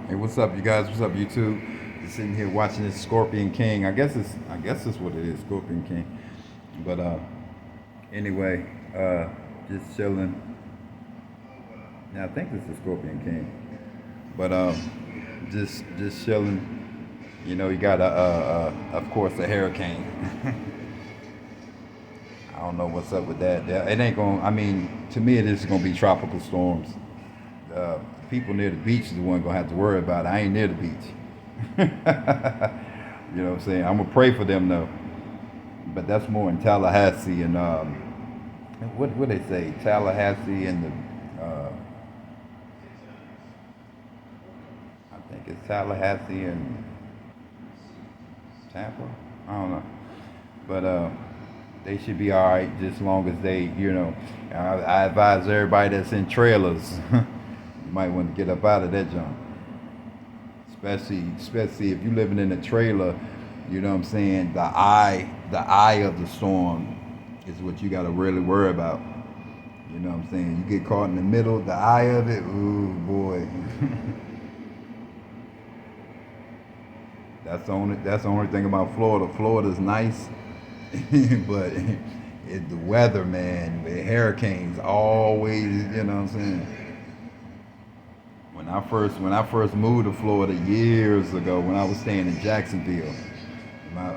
Hey, what's up, you guys? What's up, YouTube? Just sitting here watching this Scorpion King. I guess it's what it is, Scorpion King. But anyway, just chilling. Yeah, I think this is Scorpion King. But just chilling. You know, you got of course, a hurricane. I don't know what's up with that. Yeah, it ain't going. I mean, to me, it is going to be tropical storms. People near the beach is the one gonna have to worry about it. I ain't near the beach. You know what I'm saying? I'm gonna pray for them though. But that's more in Tallahassee and what they say? Tallahassee and I think it's Tallahassee and Tampa. I don't know. But they should be all right just as long as they, I advise everybody that's in trailers. You might want to get up out of that junk. Especially if you're living in a trailer, you know what I'm saying? The eye of the storm is what you gotta really worry about. You know what I'm saying? You get caught in the middle, the eye of it, ooh boy. That's the only thing about Florida. Florida's nice, but the weather, man, the hurricanes always, you know what I'm saying? When I first moved to Florida years ago, when I was staying in Jacksonville, my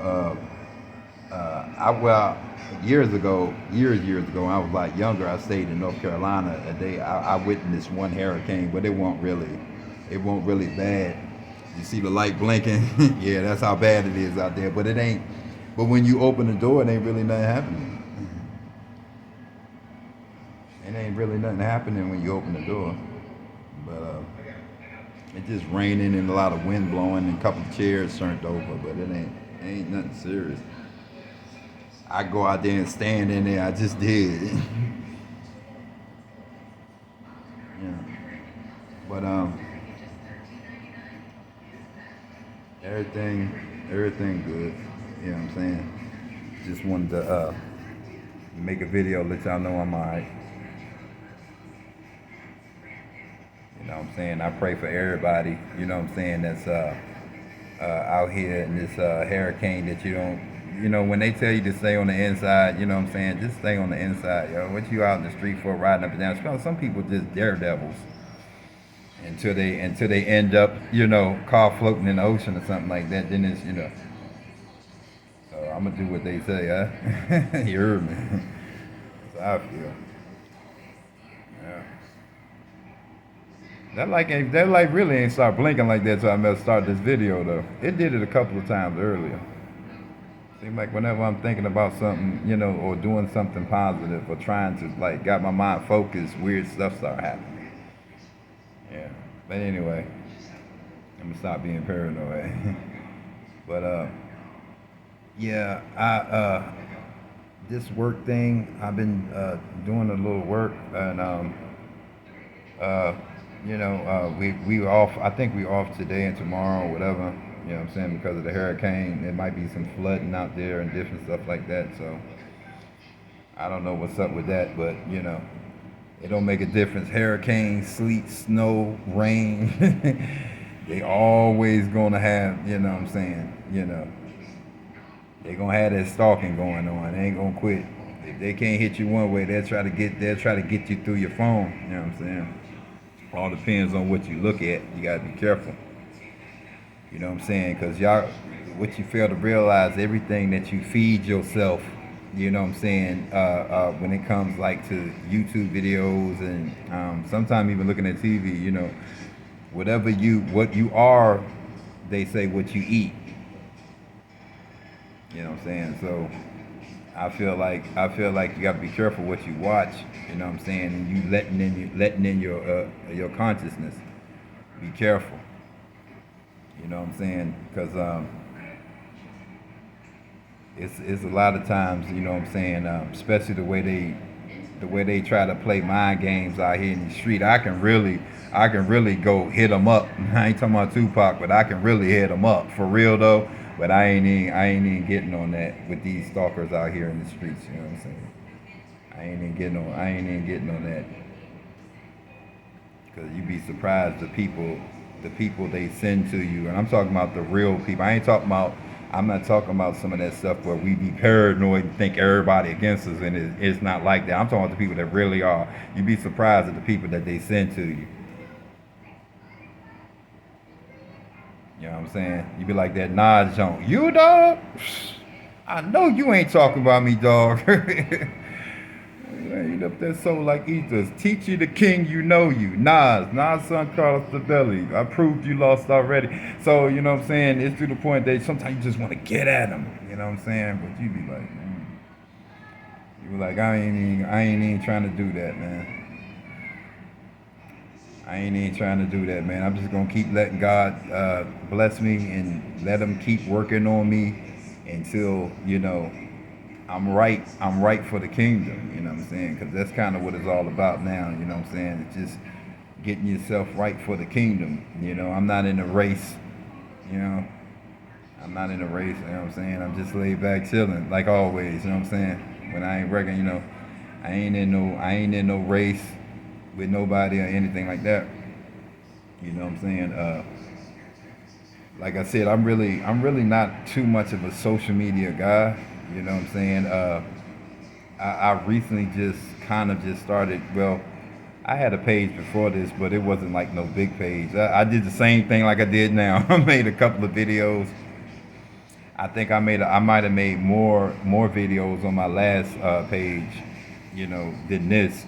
I well years ago, when I was like younger, I stayed in North Carolina. A day I witnessed one hurricane, but it won't really bad. You see the light blinking, yeah, that's how bad it is out there. But it ain't. But when you open the door, it ain't really nothing happening. It ain't really nothing happening when you open the door. But it's just raining and a lot of wind blowing and a couple of chairs turned over, but it ain't nothing serious. I go out there and stand in there. I just did. Yeah. But everything good. You know what I'm saying? Just wanted to make a video, let y'all know I'm alright. You know what I'm saying? I pray for everybody, you know what I'm saying, that's out here in this hurricane that you don't, when they tell you to stay on the inside, you know what I'm saying, just stay on the inside, yo. What you out in the street for riding up and down? Some people just daredevils until they end up, car floating in the ocean or something like that. Then it's. So I'm gonna do what they say, huh? You heard me. That's how I feel. Yeah. That light really ain't start blinking like that till I must start this video though. It did it a couple of times earlier. Seems like whenever I'm thinking about something, or doing something positive or trying to like got my mind focused, weird stuff start happening. Yeah. But anyway, I'm gonna stop being paranoid. But yeah, I this work thing, I've been doing a little work and uh, we were off. I think we off today and tomorrow, or whatever. You know what I'm saying? Because of the hurricane, there might be some flooding out there and different stuff like that. So I don't know what's up with that, but it don't make a difference. Hurricane, sleet, snow, rain, they always gonna have. You know what I'm saying? They gonna have that stalking going on. They ain't gonna quit. If they can't hit you one way, they'll try to get you through your phone. You know what I'm saying? All depends on what you look at. You gotta be careful. You know what I'm saying? Because y'all, what you fail to realize, everything that you feed yourself, you know what I'm saying, when it comes like to YouTube videos and sometimes even looking at TV, what you are, they say what you eat. You know what I'm saying? So I feel like you got to be careful what you watch. You know what I'm saying? And you letting in your consciousness. Be careful. You know what I'm saying? Because it's a lot of times. You know what I'm saying? Especially the way they try to play mind games out here in the street. I can really go hit them up. I ain't talking about Tupac, but I can really hit them up for real though. But I ain't even getting on that with these stalkers out here in the streets. You know what I'm saying? I ain't even getting on that because you be surprised the people the people they send to you, and I'm talking about the real people. I'm not talking about some of that stuff where we be paranoid and think everybody against us, and it's not like that. I'm talking about the people that really are. You'd be surprised at the people that they send to you. You know what I'm saying? You be like that Nas joint. You dog? I know you ain't talking about me, dog. Eat up that soul like ethers. Teach you the king, you know you. Nas son Carlos Sabelli. I proved you lost already. So, you know what I'm saying? It's to the point that sometimes you just want to get at them. You know what I'm saying? But you be like, you be like, I ain't even trying to do that, man. I ain't even trying to do that, man. I'm just gonna keep letting God bless me and let Him keep working on me until I'm right for the kingdom. You know what I'm saying? Because that's kind of what it's all about now. You know what I'm saying? It's just getting yourself right for the kingdom. I'm not in a race. You know, I'm not in a race. You know what I'm saying? I'm just laid back chilling like always. You know what I'm saying? When I ain't working, I ain't in no race with nobody or anything like that. You know what I'm saying? Like I said, I'm really not too much of a social media guy. You know what I'm saying? I recently just kind of just started. Well, I had a page before this, but it wasn't like no big page. I did the same thing like I did now. I made a couple of videos. I think I might have made more videos on my last page, than this.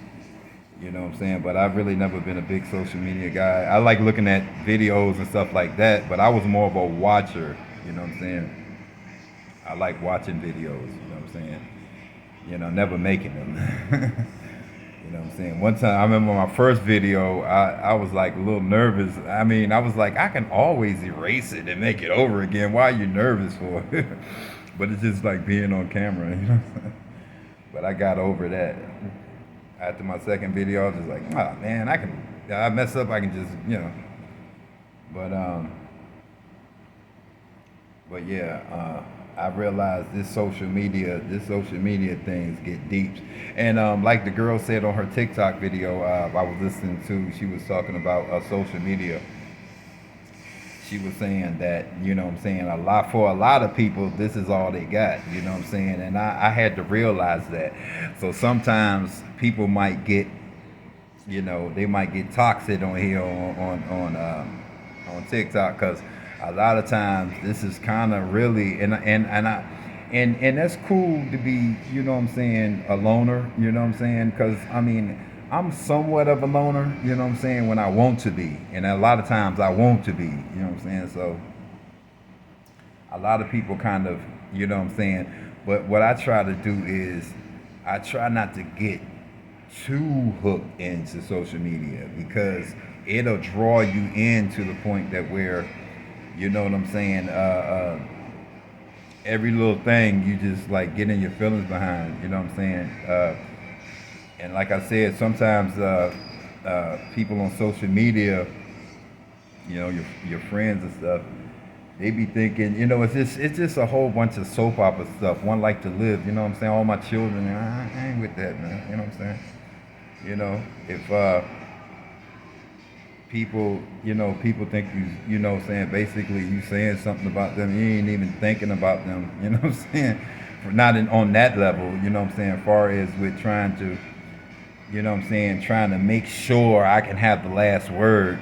You know what I'm saying? But I've really never been a big social media guy. I like looking at videos and stuff like that, but I was more of a watcher. You know what I'm saying? I like watching videos. You know what I'm saying? Never making them. You know what I'm saying? One time, I remember my first video, I was like a little nervous. I mean, I was like, I can always erase it and make it over again. Why are you nervous for? But it's just like being on camera. But I got over that. After my second video, I was just like, oh man, I mess up, I can just. But yeah, I realized this social media things get deep. And like the girl said on her TikTok video, I was listening to, she was talking about social media. She was saying that, for a lot of people, this is all they got, you know what I'm saying? And I had to realize that. So sometimes people might get, they might get toxic on here on TikTok, because a lot of times this is kind of really, and that's cool to be, you know what I'm saying, a loner, you know what I'm saying? Because, I mean, I'm somewhat of a loner, you know what I'm saying, when I want to be. And a lot of times I want to be, you know what I'm saying? So a lot of people kind of, you know what I'm saying? But what I try to do is I try not to get too hooked into social media, because it'll draw you in to the point that where, you know what I'm saying, every little thing you just like getting your feelings behind, you know what I'm saying? And like I said, sometimes people on social media, your friends and stuff, they be thinking, it's just a whole bunch of soap opera stuff. One Life to Live, you know what I'm saying? All my children, I ain't with that, man. You know what I'm saying? If people think you know what I'm saying, basically you saying something about them, you ain't even thinking about them, you know what I'm saying? Not on that level, you know what I'm saying, as far as with trying to, you know what I'm saying, trying to make sure I can have the last word.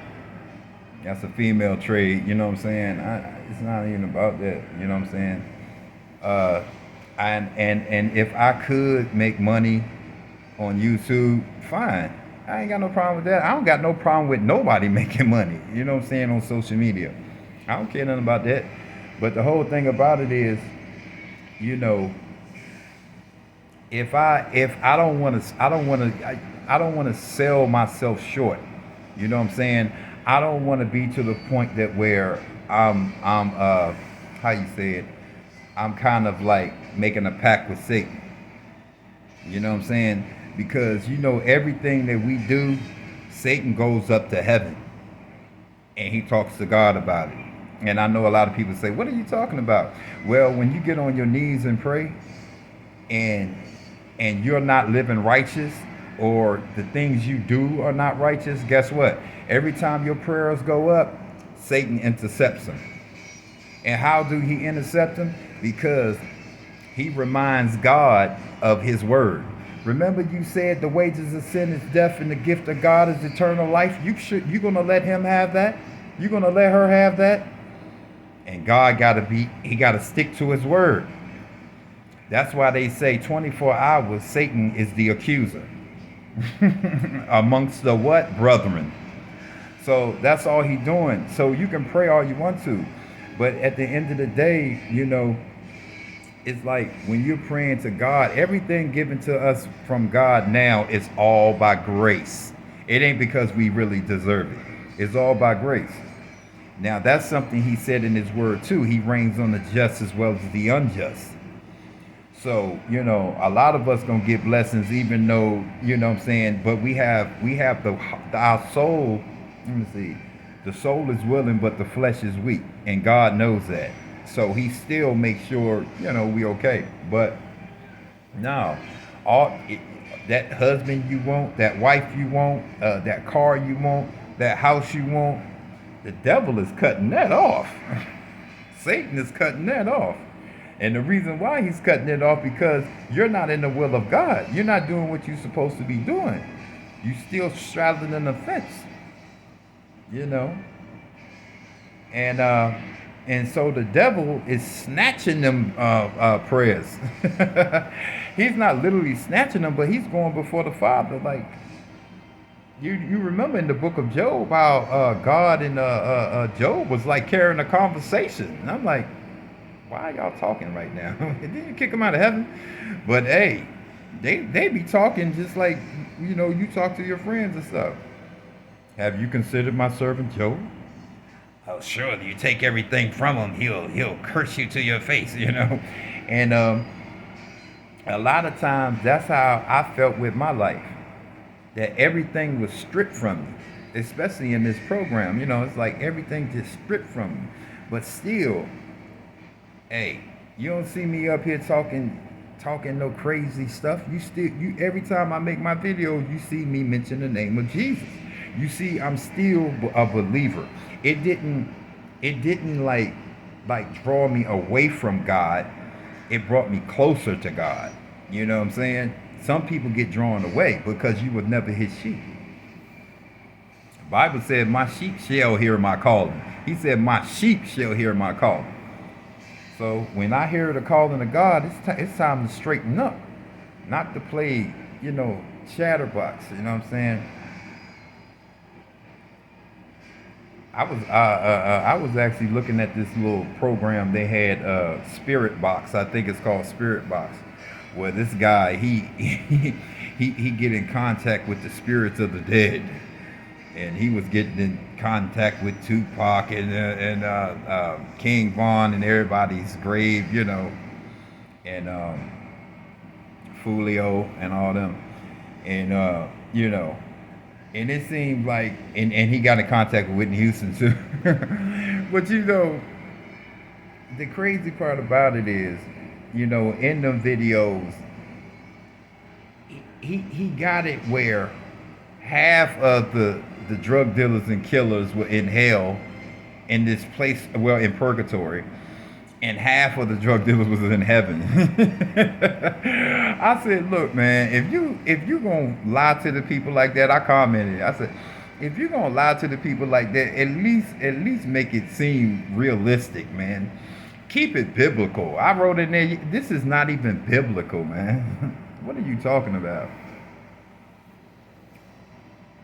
That's a female trait, you know what I'm saying? It's not even about that, you know what I'm saying? And if I could make money on YouTube, fine. I ain't got no problem with that. I don't got no problem with nobody making money, you know what I'm saying, on social media. I don't care nothing about that. But the whole thing about it is, if I don't want to I don't want to sell myself short. You know what I'm saying? I don't want to be to the point that where I'm how you say it, I'm kind of like making a pact with Satan. You know what I'm saying? Because everything that we do, Satan goes up to heaven and he talks to God about it. And I know a lot of people say, "What are you talking about?" Well, when you get on your knees and pray, and you're not living righteous, or the things you do are not righteous, guess what? Every time your prayers go up, Satan intercepts him. And how do he intercept him? Because he reminds God of his word. Remember, you said the wages of sin is death and the gift of God is eternal life. You're gonna let him have that? You're gonna let her have that? And God he gotta stick to his word. That's why they say 24 hours, Satan is the accuser. Amongst the what? Brethren. So that's all he's doing. So you can pray all you want to. But at the end of the day, it's like when you're praying to God, everything given to us from God now is all by grace. It ain't because we really deserve it. It's all by grace. Now, that's something he said in his word, too. He reigns on the just as well as the unjust. So, a lot of us going to get blessings, even though, what I'm saying, but we have our soul, let me see, the soul is willing, but the flesh is weak. And God knows that. So he still makes sure, we okay. But no, that husband you want, that wife you want, that car you want, that house you want, the devil is cutting that off. Satan is cutting that off. And the reason why he's cutting it off, because you're not in the will of God. You're not doing what you're supposed to be doing. You're still straddling an offense. And so the devil is snatching them prayers. He's not literally snatching them, but he's going before the Father. Like, you remember in the book of Job how God and Job was like carrying a conversation. And I'm like, why are y'all talking right now? Didn't you kick him out of heaven? But hey, they be talking just like, you talk to your friends and stuff. Have you considered my servant Job? Oh, sure, you take everything from him, he'll curse you to your face, And a lot of times that's how I felt with my life, that everything was stripped from me, especially in this program. It's like everything just stripped from me. But still, hey, you don't see me up here talking no crazy stuff. You every time I make my videos, you see me mention the name of Jesus. You see, I'm still a believer. It didn't like draw me away from God. It brought me closer to God. You know what I'm saying? Some people get drawn away because you was never his sheep. The Bible said, my sheep shall hear my calling. He said, my sheep shall hear my calling. So when I hear the calling of God, it's time to straighten up. Not to play, chatterbox, you know what I'm saying? I was actually looking at this little program they had, Spirit Box. I think it's called Spirit Box, where this guy he get in contact with the spirits of the dead, and he was getting in contact with Tupac and King Von and everybody's grave, and Fulio and all them, and And it seemed like, and he got in contact with Whitney Houston too. But the crazy part about it is, in them videos, he got it where half of the drug dealers and killers were in hell in this place, well, in purgatory, and half of the drug dealers was in heaven. I said, look, man, if you gonna lie to the people like that, I commented. I said, if you're gonna lie to the people like that, at least make it seem realistic, man. Keep it biblical. I wrote in there, this is not even biblical, man. What are you talking about?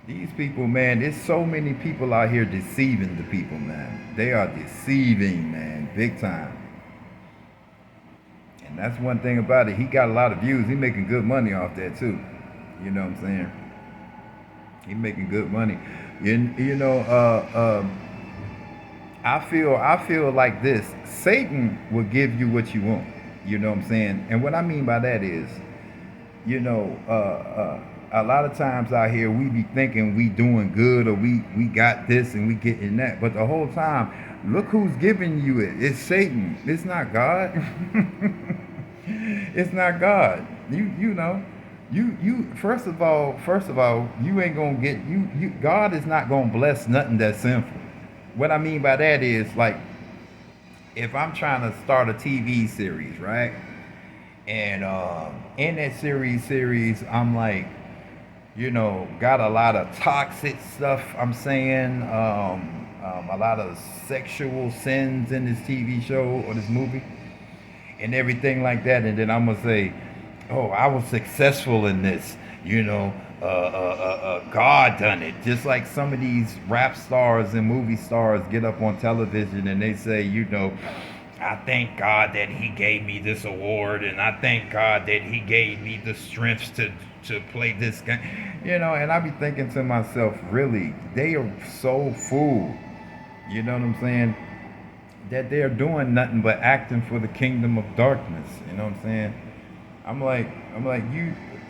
These people, man, there's so many people out here deceiving the people, man. They are deceiving, man, big time. And that's one thing about it. He got a lot of views. He making good money off that too. You know what I'm saying? He making good money. I feel like this. Satan will give you what you want. You know what I'm saying? And what I mean by that is, a lot of times out here we be thinking we doing good, or we got this and we getting that. But the whole time, look who's giving you it. It's Satan. It's not God. It's not God. You first of all, you ain't gonna get you God is not gonna bless nothing that's sinful. what I mean by that is like if I'm trying to start a TV series, right? And in that series, I'm like, got a lot of toxic stuff. I'm saying a lot of sexual sins in this TV show or this movie and everything like that. And then I'm gonna say, oh, I was successful in this. God done it. Just like some of these rap stars and movie stars get up on television and they say, I thank God that He gave me this award, and I thank God that He gave me the strength to play this game. And I be thinking to myself, really, they are so fooled. You know what I'm saying? That they're doing nothing but acting for the kingdom of darkness. You know what I'm saying? I'm like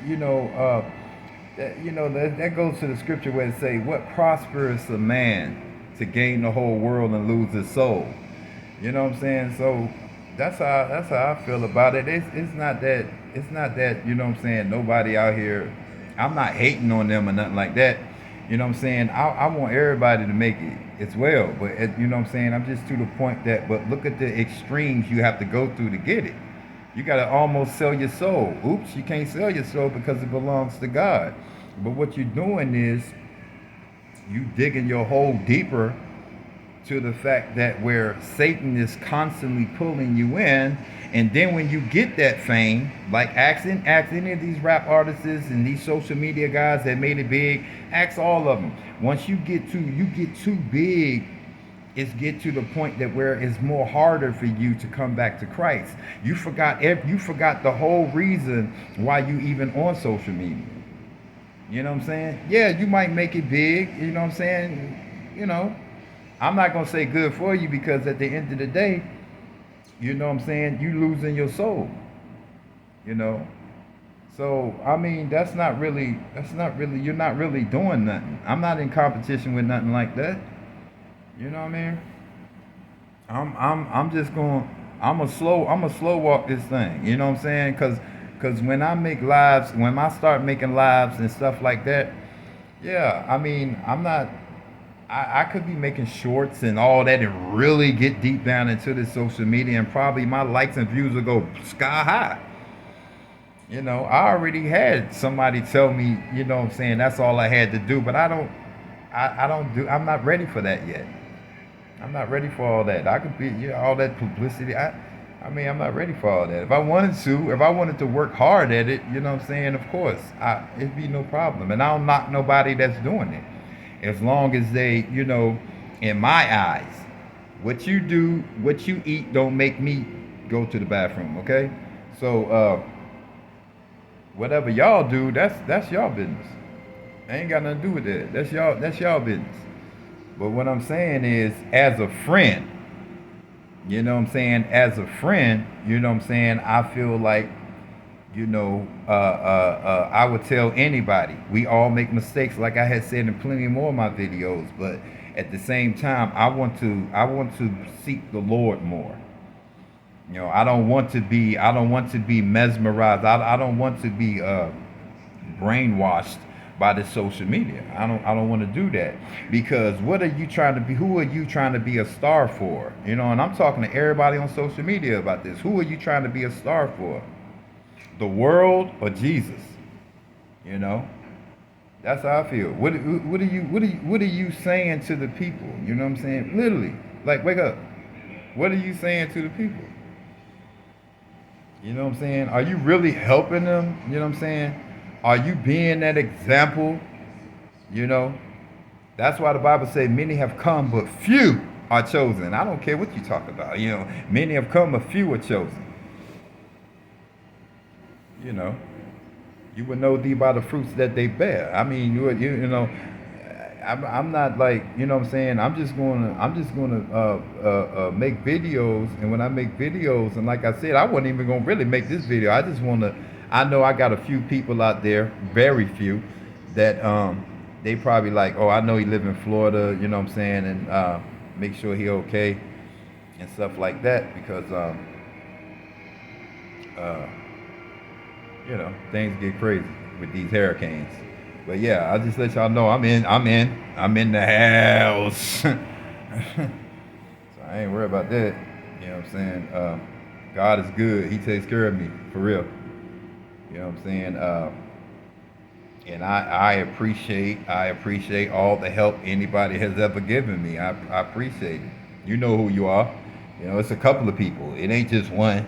you know, that goes to the scripture where it say, "What prospers a man to gain the whole world and lose his soul?" You know what I'm saying? So that's how I feel about it. It's not that you know what I'm saying. Nobody out here. I'm not hating on them or nothing like that. You know what I'm saying? I want everybody to make it as well. But you know what I'm saying? I'm just to the point that. But look at the extremes you have to go through to get it. You got to almost sell your soul. Oops, you can't sell your soul because it belongs to God. But what you're doing is you digging your hole deeper to the fact that where Satan is constantly pulling you in, and then when you get that fame, like ask any of these rap artists and these social media guys that made it big, ask all of them. Once you get too big, it's get to the point that where it's more harder for you to come back to Christ. You forgot the whole reason why you even on social media. You know what I'm saying? Yeah, you might make it big. You know what I'm saying? I'm not gonna say good for you because at the end of the day, you know what I'm saying, you losing your soul. You know. So I mean you're not really doing nothing. I'm not in competition with nothing like that. You know what I mean? I'm just going. I'm a slow walk this thing. You know what I'm saying? Cause when I make lives, when I start making lives and stuff like that, yeah. I mean, I'm not. I could be making shorts and all that and really get deep down into the social media and probably my likes and views will go sky high. I already had somebody tell me, what I'm saying, that's all I had to do, but I'm not ready for that yet. I'm not ready for all that. I could be, all that publicity. I mean, I'm not ready for all that. If I wanted to work hard at it, you know what I'm saying? Of course, it'd be no problem. And I don't knock nobody that's doing it, as long as they, in my eyes, what you do, what you eat, don't make me go to the bathroom. Okay, so whatever y'all do, that's y'all business. I ain't got nothing to do with that. That's y'all business. But what I'm saying is, as a friend, as a friend, I feel like, I would tell anybody, we all make mistakes, like I had said in plenty more of my videos, but at the same time, I want to seek the Lord more. I don't want to be mesmerized. I don't want to be brainwashed by the social media. I don't want to do that, because what are you trying to be? Who are you trying to be a star for? And I'm talking to everybody on social media about this. Who are you trying to be a star for? The world or Jesus? That's how I feel. What are you saying to the people? You know what I'm saying? Literally, like, wake up. What are you saying to the people? You know what I'm saying? Are you really helping them? You know what I'm saying? Are you being that example? You know? That's why the Bible says many have come, but few are chosen. I don't care what you talk about. Many have come, but few are chosen. You know? You will know thee by the fruits that they bear. I mean, I'm not like, you know what I'm saying. I'm just gonna make videos, and when I make videos, and like I said, I wasn't even gonna really make this video. I just wanna. I know I got a few people out there, very few, that they probably like, oh, I know he live in Florida, you know what I'm saying, and make sure he okay and stuff like that, because uh, things get crazy with these hurricanes. But yeah, I'll just let y'all know I'm in the house. So I ain't worried about that. You know what I'm saying? God is good. He takes care of me for real. You know what I'm saying? And I appreciate all the help anybody has ever given me. I appreciate it. You know who you are. You know, it's a couple of people. It ain't just one.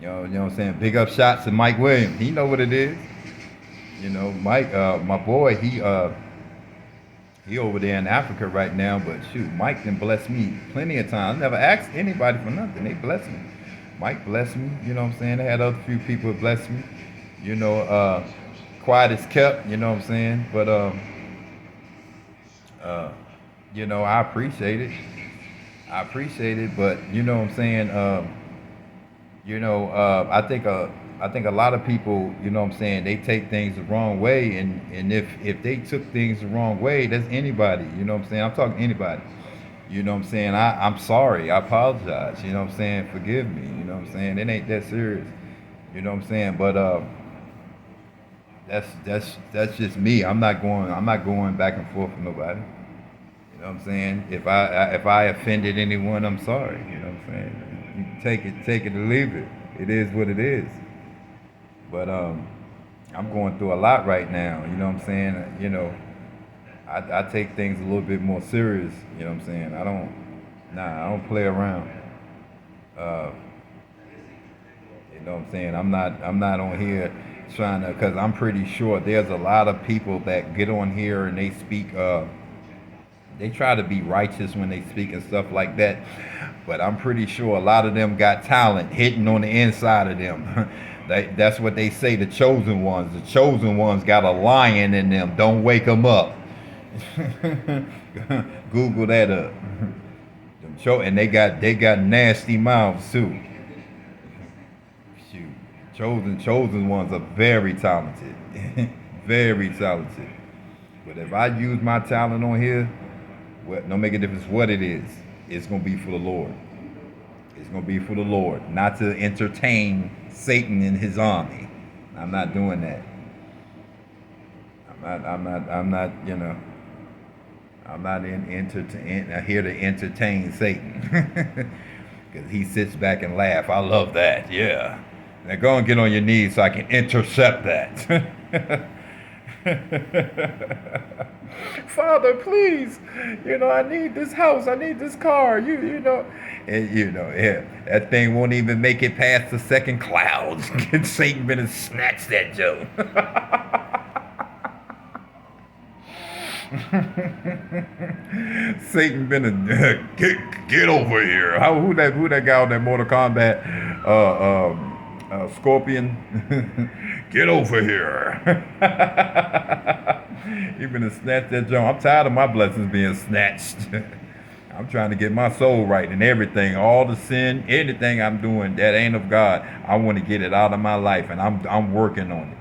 You know what I'm saying? Big up shots to Mike Williams. He know what it is. You know, Mike, my boy, he over there in Africa right now. But shoot, Mike can bless me plenty of times. I never asked anybody for nothing. They bless me. Mike blessed me. You know what I'm saying? I had other few people that blessed me. You know, quiet is kept. You know what I'm saying? But uh, you know, I appreciate it. I appreciate it. But you know what I'm saying? You know, I think a lot of people, you know what I'm saying, they take things the wrong way, and if they took things the wrong way, that's anybody, you know what I'm saying? I'm talking anybody. You know what I'm saying? I'm sorry. I apologize. You know what I'm saying? Forgive me. You know what I'm saying? It ain't that serious. You know what I'm saying? But that's just me. I'm not going back and forth with nobody. You know what I'm saying? If I offended anyone, I'm sorry. You know what I'm saying? You can take it or leave it. It is what it is. But I'm going through a lot right now. You know what I'm saying? You know, I take things a little bit more serious. You know what I'm saying? I don't play around. Uh, you know what I'm saying? I'm not on here trying to, because I'm pretty sure there's a lot of people that get on here and they speak. They try to be righteous when they speak and stuff like that. But I'm pretty sure a lot of them got talent hidden on the inside of them. That's what they say, the chosen ones. The chosen ones got a lion in them. Don't wake them up. Google that up. And they got nasty mouths too. Shoot. Chosen ones are very talented. Very talented. But if I use my talent on here, well, no make a difference what it is. It's gonna be for the Lord. It's gonna be for the Lord, not to entertain Satan and his army. I'm not doing that. I'm not. You know. I'm not here to entertain Satan, because he sits back and laugh. I love that. Yeah. Now go and get on your knees so I can intercept that. Father, please, you know, I need this house, I need this car, you know, and you know, yeah, that thing won't even make it past the second clouds. Satan better snatch that Joe. Satan better get over here. Who that guy on that Mortal Kombat? Scorpion. Get over here. You better snatch that Joe. I'm tired of my blessings being snatched. I'm trying to get my soul right and everything. All the sin, anything I'm doing that ain't of God, I want to get it out of my life, and I'm working on it.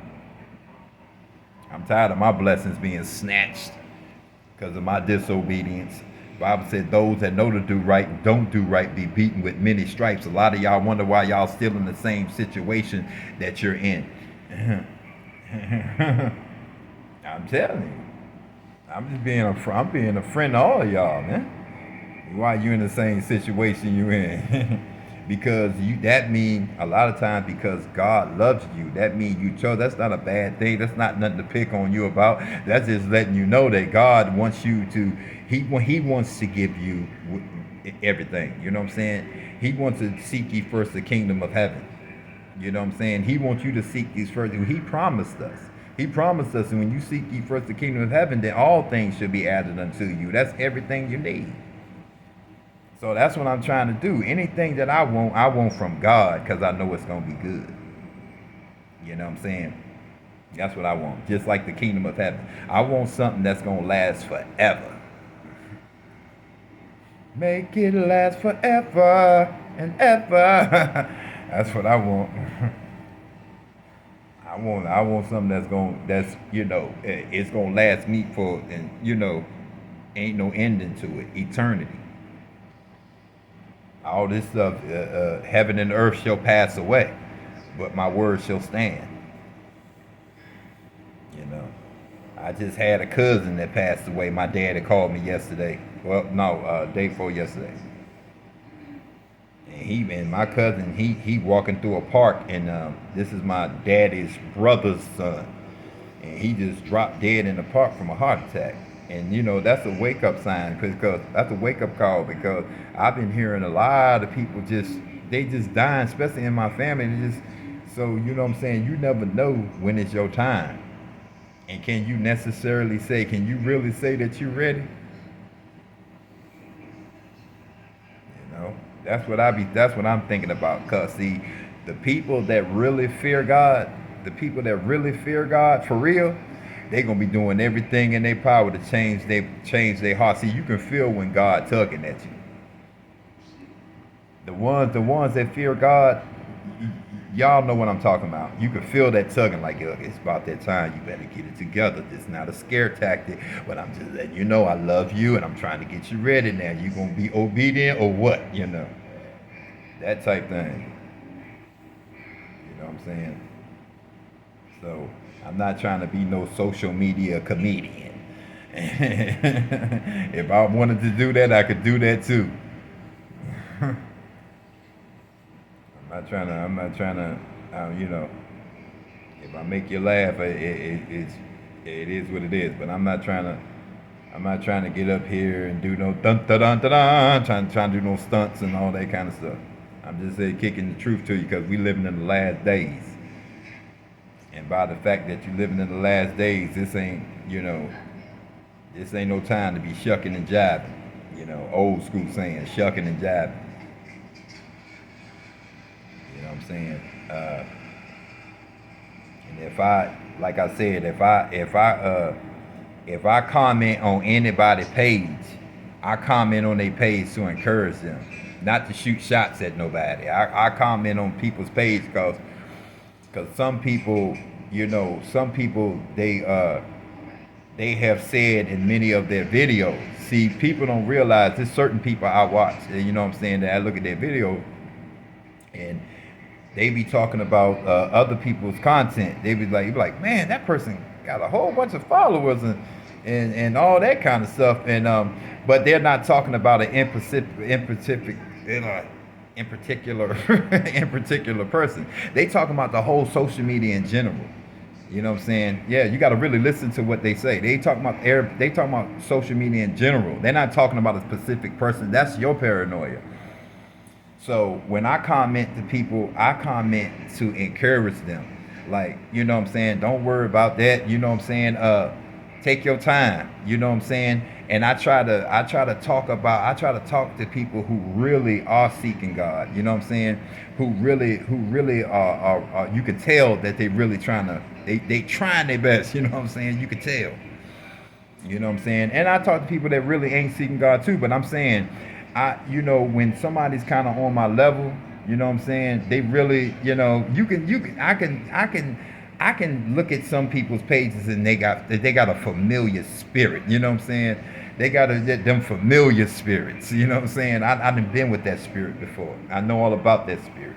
I'm tired of my blessings being snatched because of my disobedience. The Bible said those that know to do right and don't do right be beaten with many stripes. A lot of y'all wonder why y'all still in the same situation that you're in. I'm telling you. I'm being a friend to all of y'all, man. Why you in the same situation you in? Because that mean a lot of times because God loves you. That means you chose. That's not a bad thing. That's not nothing to pick on you about. That's just letting you know that God wants you to. He wants to give you everything. You know what I'm saying? He wants to seek ye first the kingdom of heaven. You know what I'm saying? He wants you to seek these first. He promised us. He promised us, and when you seek ye first the kingdom of heaven, then all things should be added unto you. That's everything you need. So that's what I'm trying to do. Anything that I want from God, because I know it's going to be good. You know what I'm saying? That's what I want. Just like the kingdom of heaven. I want something that's going to last forever. Make it last forever and ever. That's what I want. I want something that's you know, it's going to last me for, and you know, ain't no ending to it. Eternity. All this stuff, heaven and earth shall pass away, but my word shall stand. You know, I just had a cousin that passed away. My dad had called me yesterday. Well, no, day before yesterday. And my cousin, he walking through a park, and this is my daddy's brother's son, and he just dropped dead in the park from a heart attack. And that's a wake up sign, because that's a wake up call, because I've been hearing a lot of people they just dying, especially in my family. So what I'm saying, you never know when it's your time, and can you really say that you're ready? You know, that's what I'm thinking about. Cause see, the people that really fear God, for real, they gonna be doing everything in their power to change their heart. See, you can feel when God tugging at you. The ones that fear God, y'all know what I'm talking about. You can feel that tugging, like, look, it's about that time. You better get it together. It's not a scare tactic, but I'm just letting you know I love you, and I'm trying to get you ready now. You gonna be obedient or what? That type thing. You know what I'm saying? So I'm not trying to be no social media comedian. If I wanted to do that, I could do that too. I'm not trying to, if I make you laugh, it is what it is. But I'm not trying to get up here and do no dun dun dun dun, dun trying to do no stunts and all that kind of stuff. I'm just kicking the truth to you, because we living in the last days. And by the fact that you living in the last days, this ain't no time to be shucking and jiving. Old school saying, shucking and jiving. You know what I'm saying? And like I said, if I comment on anybody's page, I comment on their page to encourage them, not to shoot shots at nobody. I comment on people's page because some people they have said in many of their videos. See, people don't realize there's certain people I watch, you know what I'm saying, that I look at their video, and they be talking about other people's content. They be like, man, that person got a whole bunch of followers and all that kind of stuff. And but they're not talking about an in particular in particular person. They talking about the whole social media in general. You know what I'm saying? Yeah, you got to really listen to what they say. They talking about social media in general. They're not talking about a specific person. That's your paranoia. So when I comment to people, I comment to encourage them. Like, you know what I'm saying? Don't worry about that. You know what I'm saying? Take your time. You know what I'm saying? And I try to talk to people who really are seeking God. You know what I'm saying? Who really are you can tell that they really they trying their best. You know what I'm saying? You can tell. You know what I'm saying? And I talk to people that really ain't seeking God too. But I'm saying, when somebody's kind of on my level, you know what I'm saying? They really, I can look at some people's pages, and they got a familiar spirit. You know what I'm saying? They got them familiar spirits. You know what I'm saying? I done been with that spirit before. I know all about that spirit.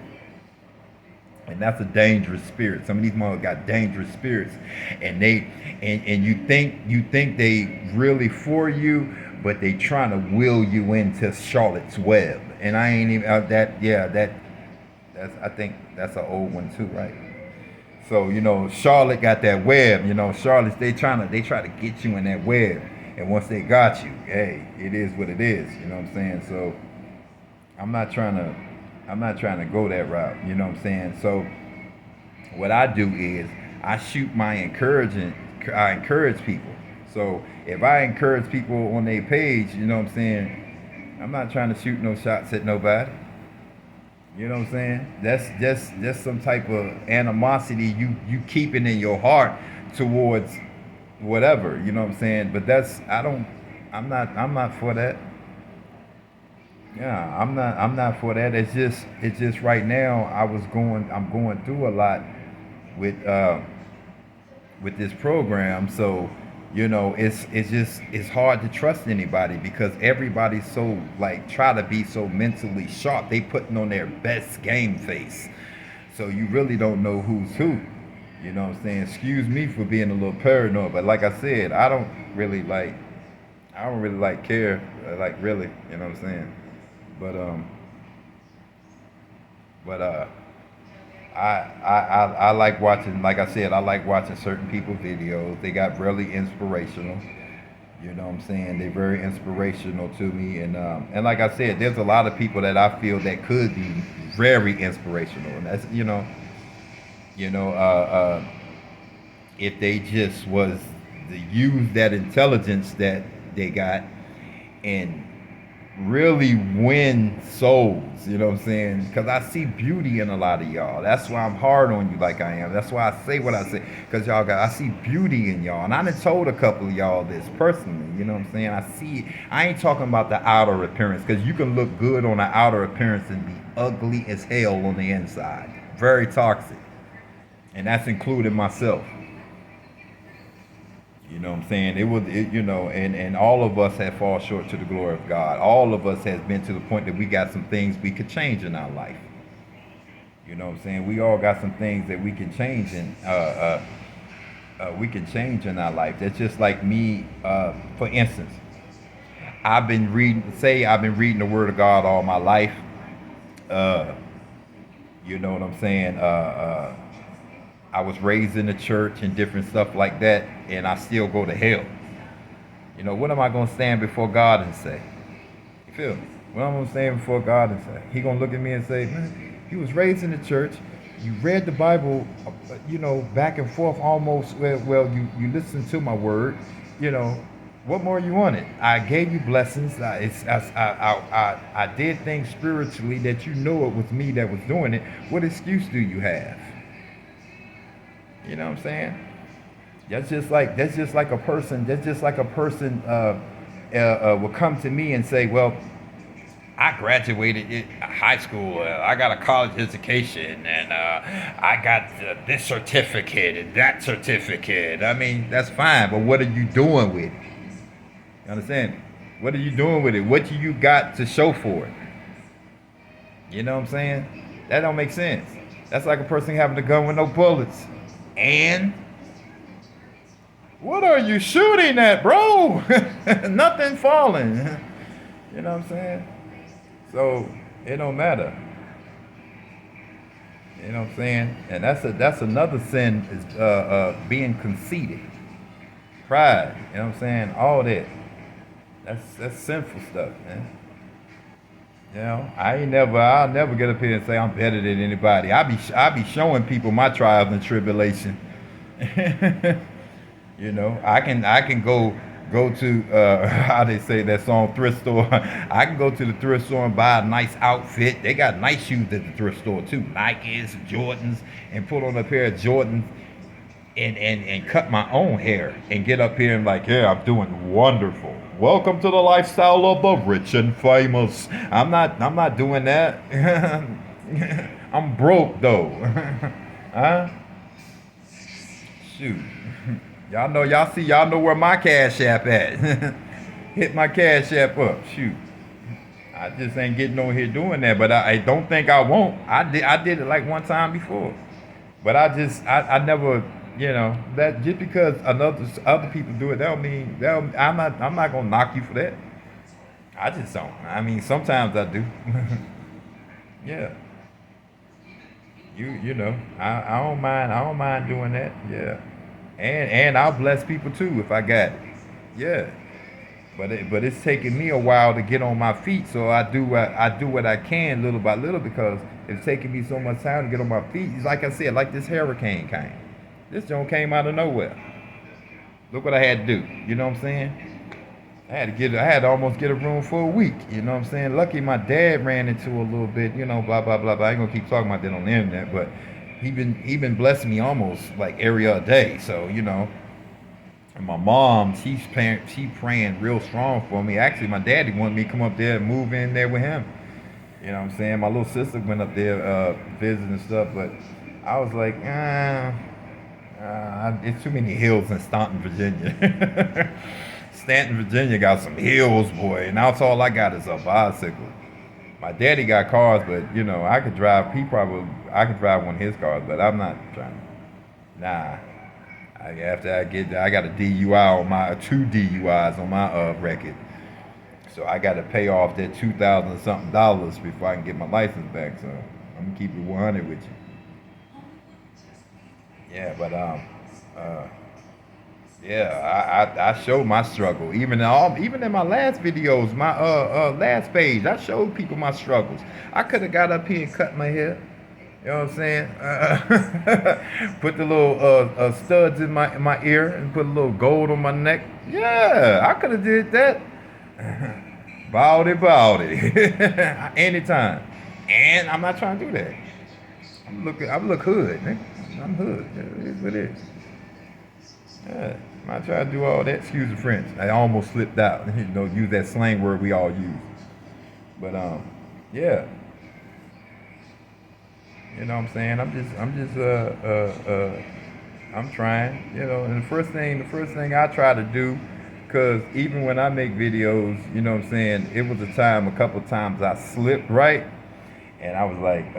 And that's a dangerous spirit. Some of these motherfuckers got dangerous spirits, and you think they really for you, but they trying to will you into Charlotte's Web. And I ain't even that's I think that's an old one too, right? So Charlotte got that web. Charlotte's they try to get you in that web, and once they got you, hey, it is what it is. You know what I'm saying? So I'm not trying to go that route. You know what I'm saying? So what I do is I shoot my encouragement. I encourage people. So if I encourage people on their page, you know what I'm saying, I'm not trying to shoot no shots at nobody. You know what I'm saying? That's just some type of animosity you keeping in your heart towards whatever. You know what I'm saying? But I'm not for that. Yeah, I'm not for that. It's just right now I'm going through a lot with this program. So it's hard to trust anybody, because everybody's so, like, try to be so mentally sharp. They putting on their best game face, so you really don't know who's who. You know what I'm saying? Excuse me for being a little paranoid, but like I said, I don't really like I don't really like care, like really, you know what I'm saying? But but I like watching, like I said, I like watching certain people videos. They got really inspirational. You know what I'm saying? They're very inspirational to me, and like I said, there's a lot of people that I feel that could be very inspirational, and that's you know, if they just was to use that intelligence that they got and really win souls, you know what I'm saying? Because I see beauty in a lot of y'all. That's why I'm hard on you like I am. That's why I say what I say. Because y'all got, I see beauty in y'all. And I done told a couple of y'all this personally, you know what I'm saying? I ain't talking about the outer appearance. Because you can look good on the outer appearance and be ugly as hell on the inside. Very toxic. And that's including myself. You know what I'm saying? And all of us have fallen short to the glory of God. All of us has been to the point that we got some things we could change in our life. You know what I'm saying? We all got some things that we can change we can change in our life. That's just like me, for instance, I've been reading the Word of God all my life. Uh, you know what I'm saying? I was raised in the church and different stuff like that, and I still go to hell. You know, what am I going to stand before God and say? You feel me? What am I going to stand before God and say? He going to look at me and say, man, you was raised in the church. You read the Bible, back and forth almost. Well, you listened to my word. You know, what more you wanted? I gave you blessings. I did things spiritually that you know it was me that was doing it. What excuse do you have? You know what I'm saying? That's just like a person will come to me and say, well, I graduated high school. I got a college education, and I got this certificate and that certificate. I mean, that's fine, but what are you doing with it? You understand? What are you doing with it? What do you got to show for it? You know what I'm saying? That don't make sense. That's like a person having a gun with no bullets. And what are you shooting at, bro? Nothing falling. You know what I'm saying? So it don't matter. You know what I'm saying? And that's another sin is being conceited, pride. You know what I'm saying? All that. That's sinful stuff, man. You know, I'll never get up here and say I'm better than anybody. I be showing people my trials and tribulation. You know, I can go to how they say that song, thrift store. I can go to the thrift store and buy a nice outfit. They got nice shoes at the thrift store too, Nikes, Jordans, and put on a pair of Jordans and cut my own hair and get up here and like, yeah, I'm doing wonderful. Welcome to the lifestyle of the rich and famous. I'm not doing that. I'm broke though. Huh? Shoot. Y'all know where my cash app at. Hit my cash app up. Shoot. I just ain't getting on here doing that, but I don't think I won't. I did it like one time before. But I never, that just because other people do it, that don't mean I'm not gonna knock you for that. I just don't. I mean, sometimes I do. Yeah. I don't mind doing that. Yeah. And I'll bless people too if I got it. Yeah. But it's taking me a while to get on my feet, so I do what I can little by little because it's taking me so much time to get on my feet. It's like I said, like this hurricane came. This joint came out of nowhere. Look what I had to do. You know what I'm saying? I had to almost get a room for a week. You know what I'm saying? Lucky my dad ran into a little bit. Blah blah blah blah. I ain't gonna keep talking about that on the internet, but he been blessing me almost like every other day. So and my mom, she praying real strong for me. Actually, my daddy wanted me to come up there and move in there with him. You know what I'm saying? My little sister went up there visiting and stuff, but I was like, it's too many hills in Staunton, Virginia. Stanton, Virginia got some hills, boy, and that's all I got is a bicycle. My daddy got cars, but I could drive. I could drive one of his cars, but I'm not trying. Nah, After I got a DUI on my two DUIs on my record, so I got to pay off that $2,000 something before I can get my license back. So I'm gonna keep it 100 with you. Yeah, but uh, yeah, I showed my struggle. Even in my last videos, my last page, I showed people my struggles. I could have got up here and cut my hair. You know what I'm saying? Put the little studs in my ear and put a little gold on my neck. Yeah, I could have did that. Bowdy. Anytime. And I'm not trying to do that. I look hood, man. I'm hood. It is what it is. Yeah. I'm not trying to do all that. Excuse the French. I almost slipped out. Use that slang word we all use. But yeah. You know what I'm saying? I'm trying, and the first thing I try to do, because even when I make videos, you know what I'm saying, it was a couple times I slipped, right? And I was like,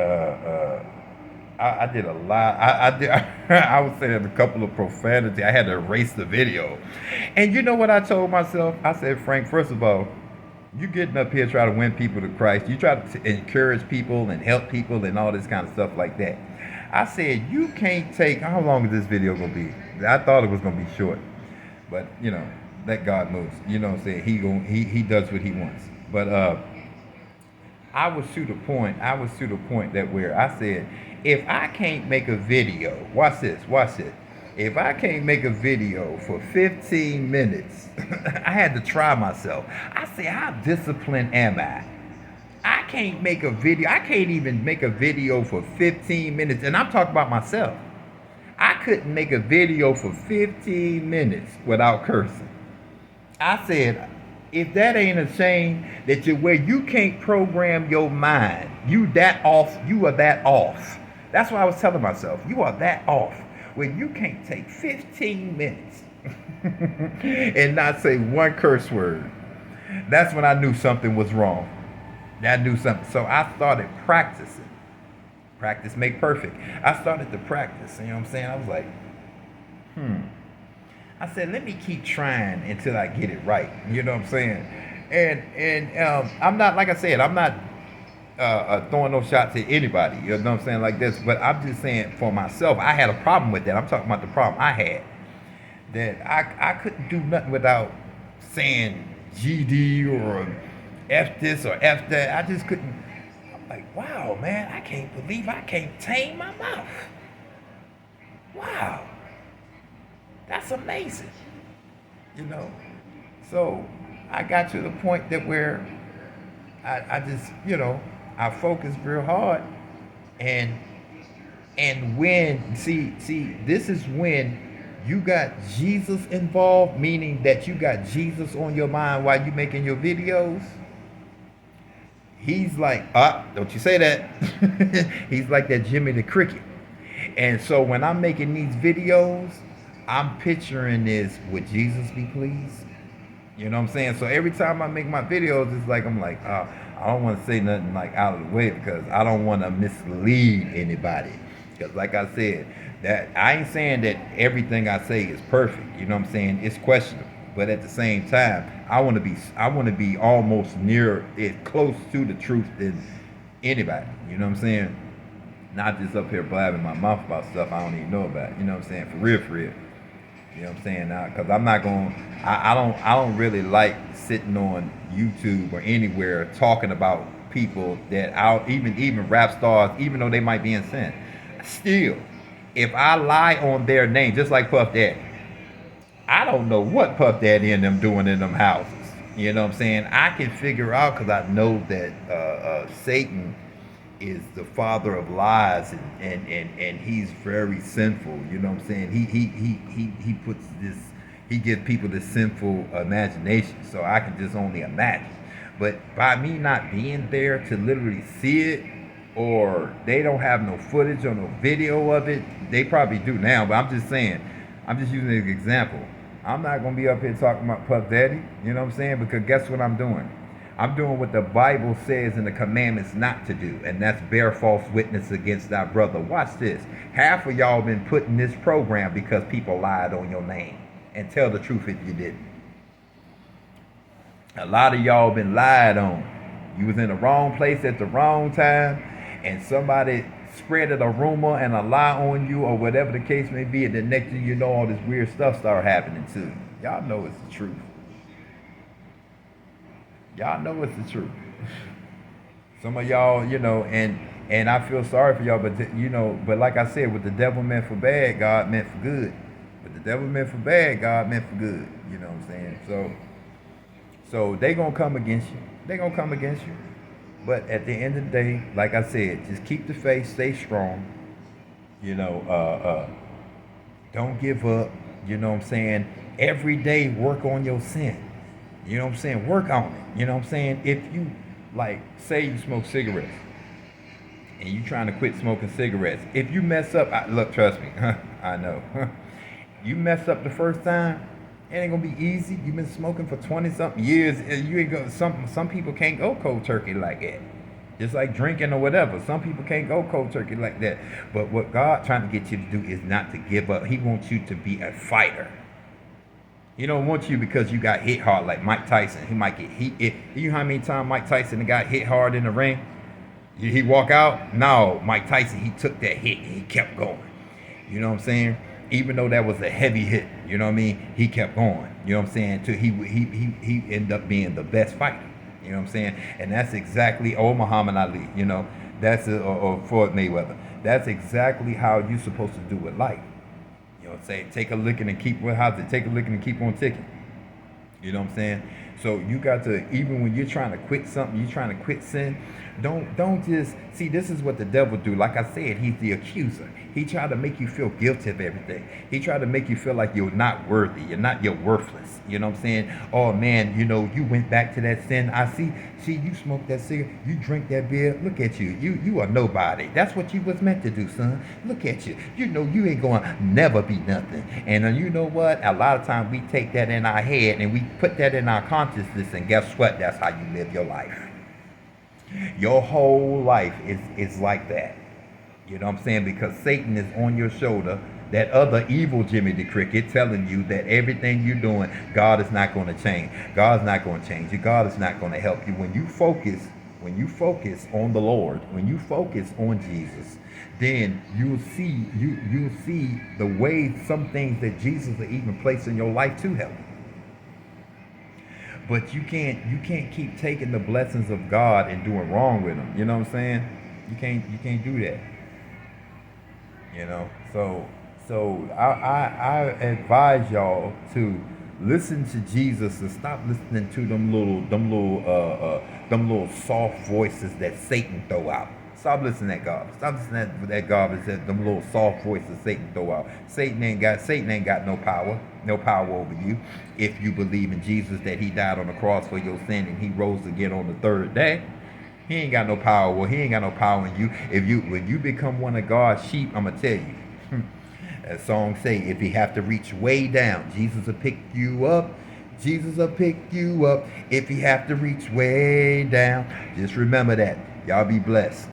I did a lot. I did, I would say a couple of profanity. I had to erase the video. And you know what I told myself? I said, Frank, first of all, you getting up here trying to win people to Christ. You try to encourage people and help people and all this kind of stuff like that. I said, you can't take, how long is this video going to be? I thought it was going to be short. But, let God moves. You know what I'm saying? He does what he wants. But I was to the point that where I said, if I can't make a video, watch this. If I can't make a video for 15 minutes, I had to try myself. I said, how disciplined am I? I can't make a video. I can't even make a video for 15 minutes. And I'm talking about myself. I couldn't make a video for 15 minutes without cursing. I said, if that ain't a shame that where you can't program your mind, you are that off. That's what I was telling myself. You are that off. When you can't take 15 minutes and not say one curse word, that's when I knew something was wrong. I knew something. So I started practicing. Practice make perfect. I started to practice. You know what I'm saying? I was like, I said, let me keep trying until I get it right. You know what I'm saying? And I'm not, like I said, I'm not throwing no shots at anybody. You know what I'm saying? Like this. But I'm just saying for myself, I had a problem with that. I'm talking about the problem I had. That I couldn't do nothing without saying GD or F this or F that. I just couldn't. I'm like, wow, man, I can't believe I can't tame my mouth. Wow. That's amazing. So I got to the point that where I just, I focused real hard, and when this is when you got Jesus involved, meaning that you got Jesus on your mind while you making your videos. He's like, don't you say that. He's like that Jimmy the Cricket. And so when I'm making these videos, I'm picturing this, would Jesus be pleased? You know what I'm saying? So every time I make my videos, it's like, I'm like, I don't want to say nothing like out of the way because I don't want to mislead anybody. Because like I said, that I ain't saying that everything I say is perfect. You know what I'm saying? It's questionable. But at the same time, I want to be almost near it, close to the truth than anybody. You know what I'm saying? Not just up here blabbing my mouth about stuff I don't even know about. You know what I'm saying? For real. You know what I'm saying? Because I'm not going. I don't really like sitting on YouTube or anywhere talking about people that even rap stars, even though they might be in sin. Still, if I lie on their name, just like Puff Daddy, I don't know what Puff Daddy and them doing in them houses. You know what I'm saying? I can figure out because I know that Satan is the father of lies, and he's very sinful. You know what I'm saying? He puts this, he gives people this sinful imagination. So I can just only imagine. But by me not being there to literally see it, or they don't have no footage or no video of it, they probably do now. But I'm just saying, I'm just using an example. I'm not gonna be up here talking about Puff Daddy. You know what I'm saying? Because guess what I'm doing? I'm doing what the Bible says in the commandments not to do, and that's bear false witness against thy brother. Watch this. Half of y'all been put in this program because people lied on your name. And tell the truth if you didn't. A lot of y'all been lied on. You was in the wrong place at the wrong time, and somebody spreaded a rumor and a lie on you, or whatever the case may be, and the next thing you know, all this weird stuff start happening to you. Y'all know it's the truth. Y'all know it's the truth. Some of y'all, and I feel sorry for y'all, but but like I said, what the devil meant for bad, God meant for good. What the devil meant for bad, God meant for good. You know what I'm saying? So they gonna come against you. They gonna come against you. But at the end of the day, like I said, just keep the faith, stay strong. Don't give up. You know what I'm saying? Every day work on your sin. You know what I'm saying? Work on it. You know what I'm saying? If you, like, say you smoke cigarettes and you trying to quit smoking cigarettes, if you mess up, look, trust me, I know. You mess up the first time, it ain't gonna be easy. You've been smoking for 20 something years. You ain't gonna, some people can't go cold turkey like that. Just like drinking or whatever. Some people can't go cold turkey like that. But what God trying to get you to do is not to give up. He wants you to be a fighter. He don't want you because you got hit hard like Mike Tyson. He might get hit. You know how many times Mike Tyson got hit hard in the ring? He walk out? No, Mike Tyson, he took that hit and he kept going. You know what I'm saying? Even though that was a heavy hit, you know what I mean? He kept going. You know what I'm saying? Till he ended up being the best fighter. You know what I'm saying? And that's exactly, Muhammad Ali, that's or Floyd Mayweather. That's exactly how you're supposed to do with life. You know what I'm saying? Take a licking and keep on ticking. You know what I'm saying? So you got to, even when you're trying to quit something, you're trying to quit sin, don't just, see, this is what the devil do. Like I said, he's the accuser. He tried to make you feel guilty of everything. He tried to make you feel like you're not worthy. You're worthless. You know what I'm saying? Oh man, you went back to that sin. I see, you smoked that cigarette, you drink that beer. Look at you. You are nobody. That's what you was meant to do, son. Look at you. You ain't going to never be nothing. And you know what? A lot of times we take that in our head and we put that in our consciousness, and guess what? That's how you live your life. Your whole life is like that. You know what I'm saying? Because Satan is on your shoulder, that other evil Jimmy the Cricket, telling you that everything you're doing, God is not going to change. God's not going to change you. God is not going to help you. When you focus on the Lord, when you focus on Jesus, then you'll see the way some things that Jesus will even place in your life to help you. But you can't keep taking the blessings of God and doing wrong with them. You know what I'm saying? You can't do that. So I advise y'all to listen to Jesus and stop listening to them little soft voices that Satan throw out. Stop listening to that God. Stop listening to that God that them little soft voices Satan throw out. Satan ain't got no power over you. If you believe in Jesus, that he died on the cross for your sin and he rose again on the third day, he ain't got no power. Well, he ain't got no power in you. When you become one of God's sheep, I'ma tell you. That song say, if you have to reach way down, Jesus will pick you up. Jesus will pick you up. If you have to reach way down, just remember that. Y'all be blessed.